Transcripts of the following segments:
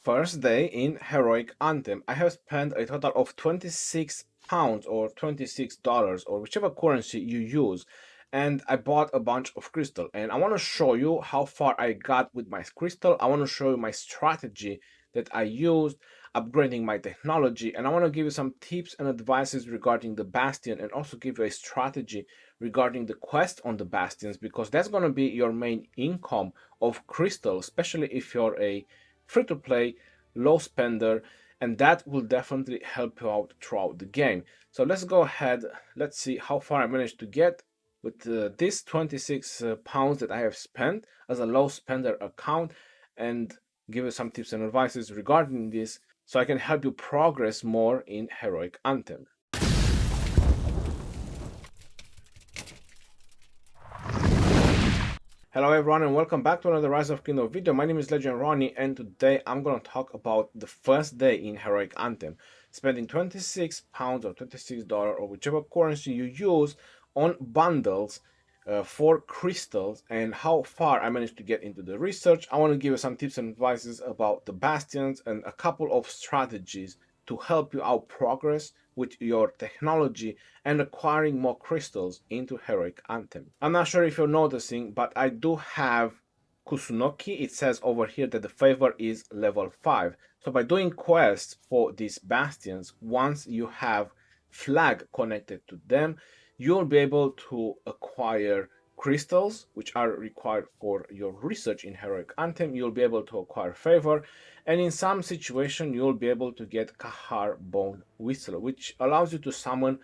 first day in Heroic Anthem. I have spent a total of 26 pounds or $26 or whichever currency you use, and I bought a bunch of crystal, and I want to show you how far I got with my crystal. I want to show you my strategy that I used, upgrading my technology, and I want to give you some tips and advices regarding the Bastion, and also give you a strategy regarding the quest on the Bastions, because that's going to be your main income of crystal, especially if you're a free-to-play low spender, and that will definitely help you out throughout the game. So let's go ahead, let's see how far I managed to get with this 26 pounds that I have spent as a low spender account, and give you some tips and advices regarding this so I can help you progress more in Heroic Anthem. Hello everyone and welcome back to another Rise of Kingdom video. My name is Legend Ronnie, and today I'm going to talk about the first day in Heroic Anthem. Spending 26 pounds or $26 or whichever currency you use on bundles for crystals, and how far I managed to get into the research. I want to give you some tips and advices about the Bastions and a couple of strategies to help you out progress with your technology and acquiring more crystals into Heroic Anthem. I'm not sure if you're noticing, but I do have Kusunoki. It says over here that the favor is level 5. So by doing quests for these Bastions, once you have flag connected to them, you'll be able to acquire crystals, which are required for your research in Heroic Anthem. You'll be able to acquire favor, and in some situation you'll be able to get Kahar Bone Whistle, which allows you to summon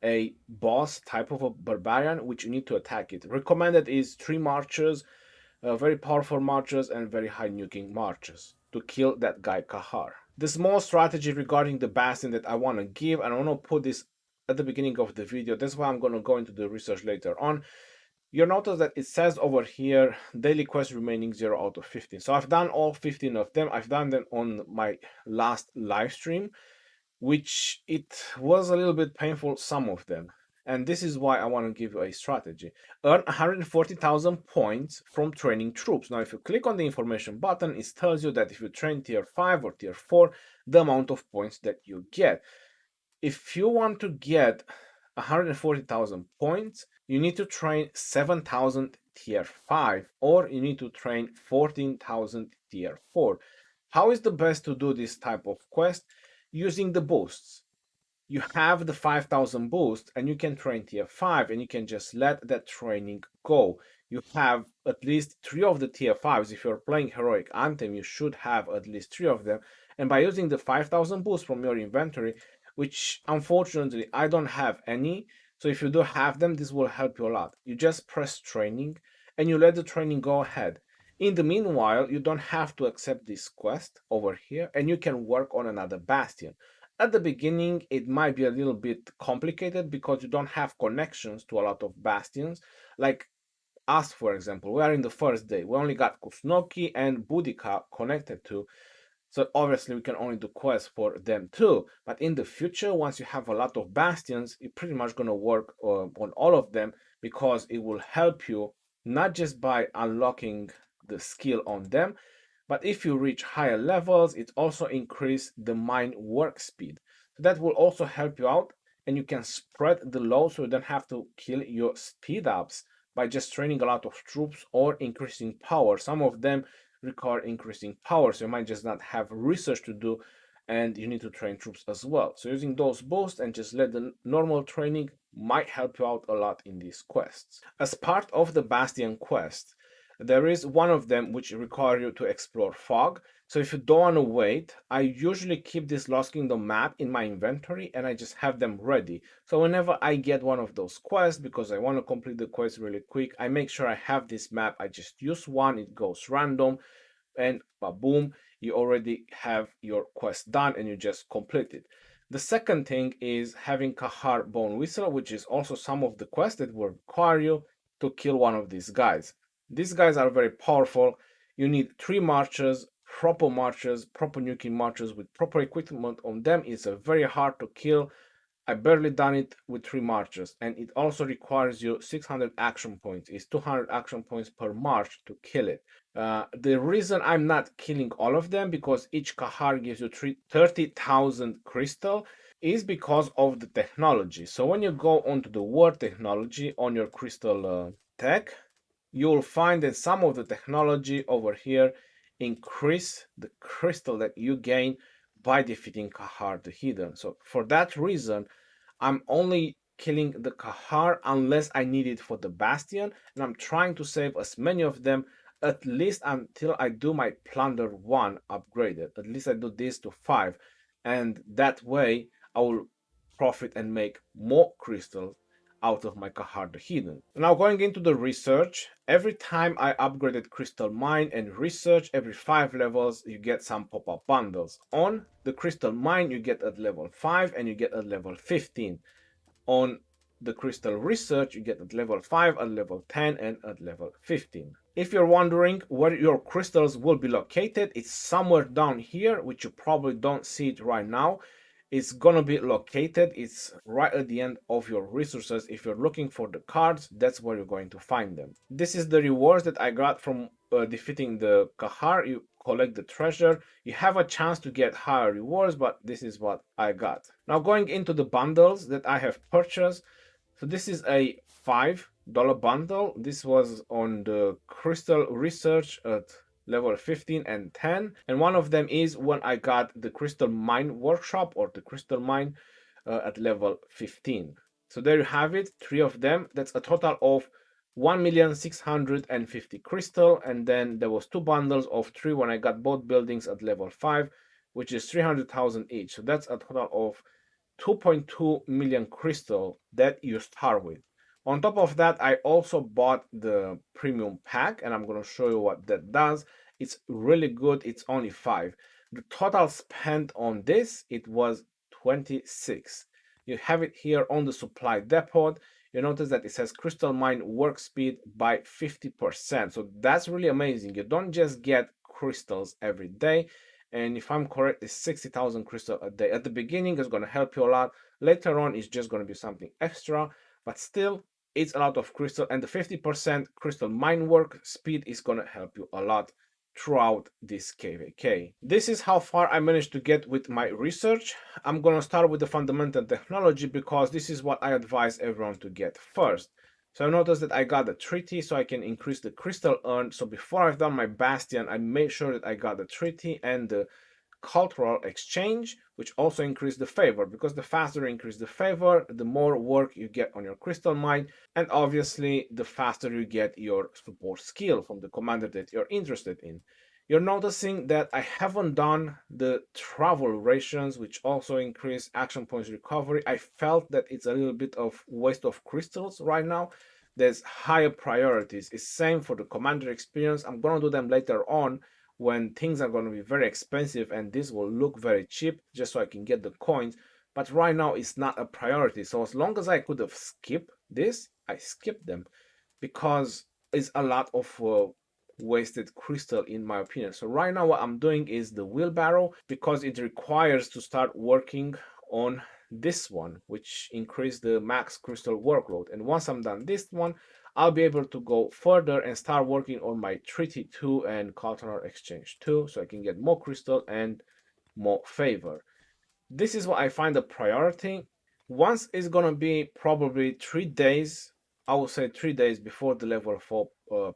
a boss type of a barbarian, which you need to attack it. Recommended is 3 marches, very powerful marches and very high nuking marches to kill that guy Kahar. The small strategy regarding the Bastion that I want to give, and I want to put this at the beginning of the video, that's why I'm going to go into the research later on. You'll notice that it says over here daily quest remaining 0 out of 15. So I've done all 15 of them. I've done them on my last live stream, which it was a little bit painful, some of them. And this is why I want to give you a strategy. Earn 140,000 points from training troops. Now, if you click on the information button, it tells you that if you train tier 5 or tier 4, the amount of points that you get. If you want to get 140,000 points, you need to train 7,000 tier 5, or you need to train 14,000 tier 4. How is the best to do this type of quest? Using the boosts. You have the 5,000 boost and you can train tier 5, and you can just let that training go. You have at least 3 of the tier 5s. If you're playing Heroic Anthem, you should have at least 3 of them. And by using the 5,000 boost from your inventory, which unfortunately I don't have any, so if you do have them, this will help you a lot. You just press training and you let the training go ahead. In the meanwhile, you don't have to accept this quest over here, and you can work on another Bastion. At the beginning, it might be a little bit complicated because you don't have connections to a lot of Bastions. Like us, for example, we are in the first day. We only got Kusunoki and Boudica connected to. So obviously we can only do quests for them too. But in the future, once you have a lot of Bastions, you're pretty much going to work on all of them, because it will help you not just by unlocking the skill on them, but if you reach higher levels, it also increase the mine work speed. So that will also help you out, and you can spread the load so you don't have to kill your speed ups by just training a lot of troops or increasing power. Some of them require increasing power, so you might just not have research to do, and you need to train troops as well. So using those boosts and just let the normal training might help you out a lot in these quests. As part of the Bastion quest, there is one of them which require you to explore fog. So if you don't want to wait, I usually keep this Lost Kingdom map in my inventory and I just have them ready. So whenever I get one of those quests, because I want to complete the quest really quick, I make sure I have this map. I just use one, it goes random, and boom, you already have your quest done and you just complete it. The second thing is having Kahar Bone Whistle, which is also some of the quests that will require you to kill one of these guys. These guys are very powerful. You need 3 marches, proper nuking marches with proper equipment on them. It's very hard to kill. I barely done it with 3 marches, and it also requires you 600 action points. It's 200 action points per march to kill it. The reason I'm not killing all of them, because each Kahar gives you 30,000 crystal, is because of the technology. So when you go onto the war technology on your crystal tech, you'll find that some of the technology over here increase the crystal that you gain by defeating Kahar the Hidden. So for that reason, I'm only killing the Kahar unless I need it for the Bastion, and I'm trying to save as many of them at least until I do my Plunder 1 upgraded. At least I do this to 5, and that way I will profit and make more crystals out of my Kahar the Hidden. Now going into the research, every time I upgraded Crystal Mine and Research, every 5 levels you get some pop-up bundles. On the Crystal Mine you get at level 5 and you get at level 15. On the Crystal Research you get at level 5, at level 10 and at level 15. If you're wondering where your crystals will be located, it's somewhere down here, which you probably don't see it right now. It's gonna be located, it's right at the end of your resources. If you're looking for the cards, that's where you're going to find them. This is the rewards that I got from defeating the Kahar. You collect the treasure, you have a chance to get higher rewards, but this is what I got. Now going into the bundles that I have purchased, so this is a $5 bundle. This was on the Crystal Research at level 15 and 10, and one of them is when I got the Crystal Mine Workshop or the Crystal Mine at level 15. So there you have it, 3 of them. That's a total of 1,650 crystal, and then there was 2 bundles of 3 when I got both buildings at level 5, which is 300,000 each. So that's a total of 2.2 million crystal that you start with. On top of that, I also bought the premium pack, and I'm going to show you what that does. It's really good. It's only 5. The total spent on this, it was 26. You have it here on the supply depot. You notice that it says crystal mine work speed by 50%. So that's really amazing. You don't just get crystals every day, and if I'm correct, it's 60,000 crystal a day. At the beginning, it's going to help you a lot. Later on, it's just going to be something extra, but still, it's a lot of crystal, and the 50% crystal mine work speed is going to help you a lot throughout this KVK. This is how far I managed to get with my research. I'm going to start with the fundamental technology because this is what I advise everyone to get first. So I noticed that I got the treaty so I can increase the crystal earned. So before I've done my Bastion, I made sure that I got the treaty and the cultural exchange, which also increase the favor, because the faster you increase the favor, the more work you get on your crystal mine, and obviously the faster you get your support skill from the commander that you're interested in. You're noticing that I haven't done the travel rations, which also increase action points recovery. I felt that it's a little bit of waste of crystals right now. There's higher priorities. It's same for the commander experience. I'm gonna do them later on when things are going to be very expensive, and this will look very cheap just so I can get the coins. But right now it's not a priority. So as long as I could have skipped this, I skipped them because it's a lot of wasted crystal in my opinion. So right now what I'm doing is the wheelbarrow because it requires to start working on this one, which increase the max crystal workload. And once I'm done this one, I'll be able to go further and start working on my treaty 2 and cultural exchange 2 so I can get more crystal and more favor. This is what I find a priority. Once it's gonna be probably 3 days, I will say 3 days before the level 4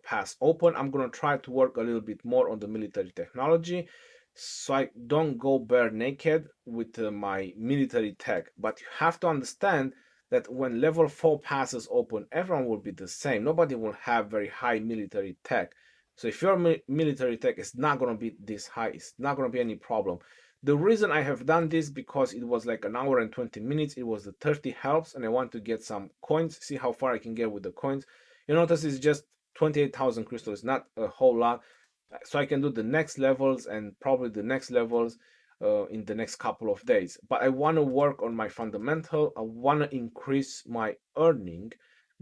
pass open, I'm gonna try to work a little bit more on the military technology so I don't go bare naked with my military tech. But you have to understand that when level 4 passes open, everyone will be the same. Nobody will have very high military tech. So if your military tech is not gonna be this high, it's not gonna be any problem. The reason I have done this because it was like an hour and 20 minutes. It was the 30 helps and I want to get some coins, see how far I can get with the coins. You notice it's just 28,000 crystals, not a whole lot. So I can do the next levels and probably the next levels in the next couple of days. But I want to work on my fundamental. I want to increase my earning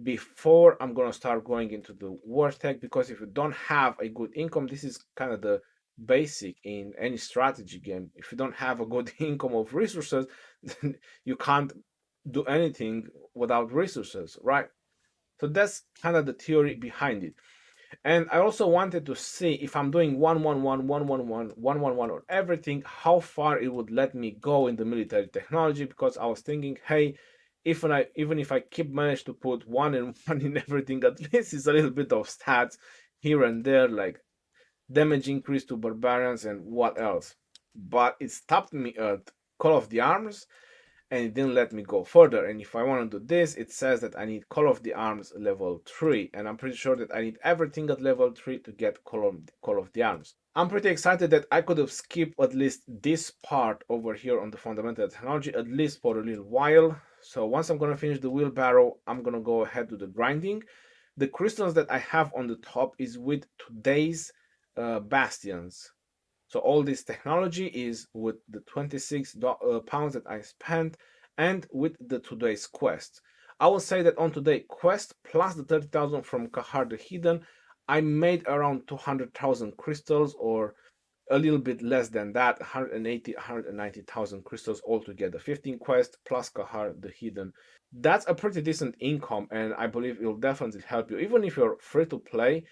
before I'm going to start going into the war tech, because if you don't have a good income, this is kind of the basic in any strategy game. If you don't have a good income of resources, then you can't do anything without resources, right? So that's kind of the theory behind it. And I also wanted to see if I'm doing 111, 111, 111 on everything, how far it would let me go in the military technology, because I was thinking, hey, even if I keep manage to put one and one in everything, at least it's a little bit of stats here and there, like damage increase to barbarians and what else. But it stopped me at Call of the Arms, and it didn't let me go further. And if I want to do this, it says that I need Call of the Arms level 3, and I'm pretty sure that I need everything at level 3 to get Call of the Arms. I'm pretty excited that I could have skipped at least this part over here on the fundamental technology, at least for a little while. So once I'm going to finish the wheelbarrow, I'm going to go ahead to the grinding. The crystals that I have on the top is with today's bastions. So all this technology is with the 26 pounds that I spent and with the today's quest. I will say that on today's quest plus the 30,000 from Kahar the Hidden, I made around 200,000 crystals, or a little bit less than that, 180, 190,000 crystals altogether. 15 quests plus Kahar the Hidden. That's a pretty decent income, and I believe it will definitely help you, even if you're free to play,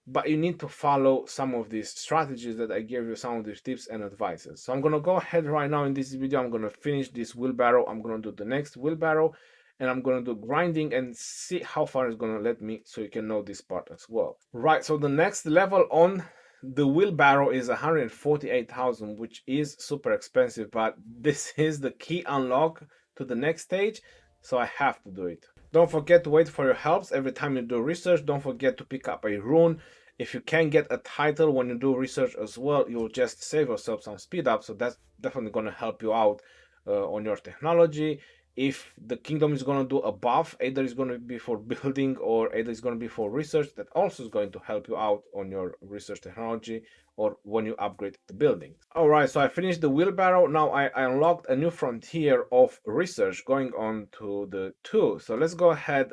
but you need to follow some of these strategies that I gave you, some of these tips and advices. So I'm going to go ahead right now in this video. I'm going to finish this wheelbarrow. I'm going to do the next wheelbarrow, and I'm going to do grinding and see how far it's going to let me, so you can know this part as well. Right, so the next level on the wheelbarrow is 148,000, which is super expensive, but this is the key unlock to the next stage, so I have to do it. Don't forget to wait for your helps every time you do research. Don't forget to pick up a rune. If you can get a title when you do research as well, you'll just save yourself some speed up. So that's definitely going to help you out on your technology. If the kingdom is going to do a buff, either it's going to be for building or either it's going to be for research, that also is going to help you out on your research technology or when you upgrade the building. All right, so I finished the wheelbarrow. Now I unlocked a new frontier of research going on to the 2. So let's go ahead.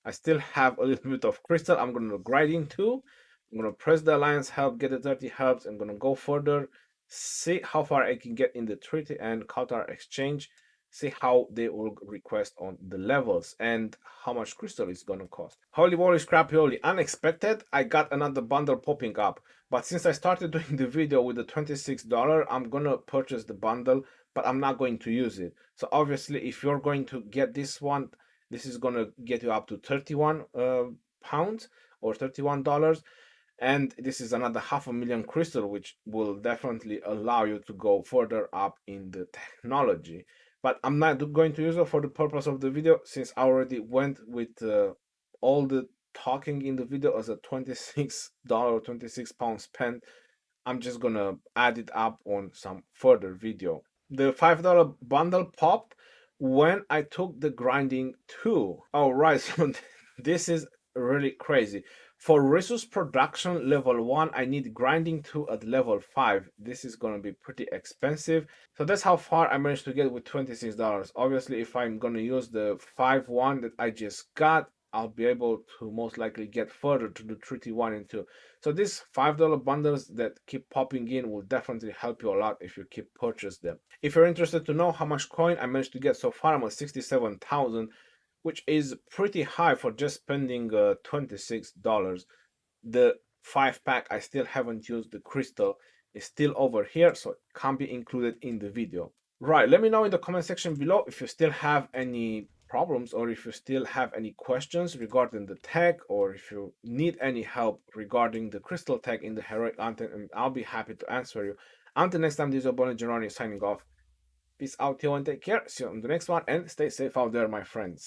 I still have a little bit of crystal. I'm going to grind into. I'm going to press the alliance help, get the 30 helps. I'm going to go further, see how far I can get in the treaty and Qatar exchange, see how they will request on the levels and how much crystal is going to cost. Holy moly, scrappy, unexpected. I got another bundle popping up. But since I started doing the video with the $26, I'm going to purchase the bundle, but I'm not going to use it. So obviously, if you're going to get this one, this is going to get you up to 31 pounds or $31. And this is another 500,000 crystal, which will definitely allow you to go further up in the technology. But I'm not going to use it for the purpose of the video, since I already went with all the talking in the video as a $26 or 26 pounds spent. I'm just gonna add it up on some further video. The $5 bundle popped when I took the grinding 2. All right, so this is really crazy. For resource production level 1, I need grinding 2 at level 5. This is gonna be pretty expensive. So that's how far I managed to get with $26. Obviously, if I'm gonna use the 5-1 that I just got, I'll be able to most likely get further to the treaty 1 and 2. So these $5 bundles that keep popping in will definitely help you a lot if you keep purchase them. If you're interested to know how much coin I managed to get so far, I'm at 67,000, which is pretty high for just spending $26. The 5-pack I still haven't used, the crystal is still over here, so it can't be included in the video. Right, let me know in the comment section below if you still have any problems or if you still have any questions regarding the tech, or if you need any help regarding the crystal tech in the heroic anthem, and I'll be happy to answer you. Until next time, this is your boy Geroni signing off. Peace out, y'all, and take care. See you on the next one, and stay safe out there, my friends.